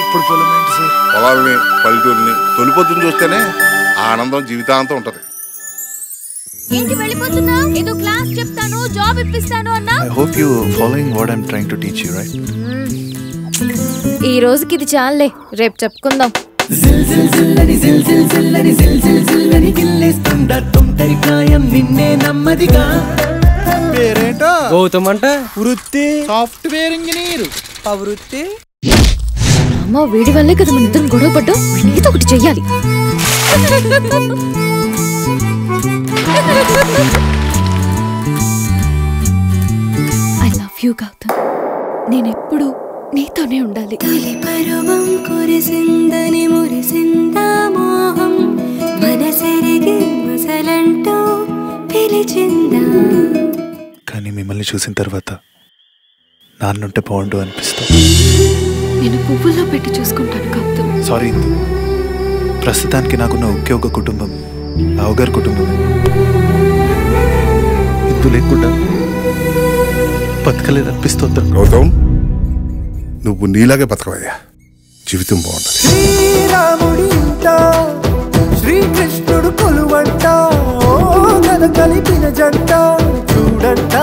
ఇప్పుడు పొలం ఏంటి సార్? పొలాలని పల్లెటూరిని తొలిపొద్దుని చూస్తేనే ఆనందం జీవితాంతం ఉంటది. ఏంటి వెళ్ళిపోతున్నా? ఏదో క్లాస్ చెప్తాను, జాబ్ ఇప్పిస్తాను అన్నా. I hope you following what I'm trying to teach you, right? ఈ రోజుకి ఇది చాలే, రేపు చెప్పుకుందాం. పేరేంటో? గౌతమ్ అంట. వృత్తి సాఫ్ట్వేర్ ఇంజనీర్. వృత్తి అమ్మ, వీడి వల్లే కదా మన ఇద్దరం గొడవ పడ్డాం. ఏదో ఒకటి చెయ్యాలి. I love you Gautam. నేనెప్పుడు నీతోనే ఉండాలి. తొలి పరువం కురిసిందని మురిసిందా మోహం, మనసెరిగి మసలంటూ పిలిచిందా. కానీ మిమ్మల్ని చూసిన తర్వాత నాన్నుంటే బాగుండు అనిపిస్తా. నేను పువ్వుల్లో పెట్టి చూసుకుంటాను గౌతమ్. సారీ, ప్రస్తుతానికి నాకున్న ఒకే ఒక కుటుంబం రావుగారి కుటుంబం. ఇందు లేకుండా బతకలేదనిపిస్తోంది. గౌతమ్, నువ్వు నీలాగే బతకవయ్యా, జీవితం బాగుంటుంది. శ్రీరాముడి ఇంట శ్రీకృష్ణుడు కొలువంట, కలిపిన జంట చూడంట.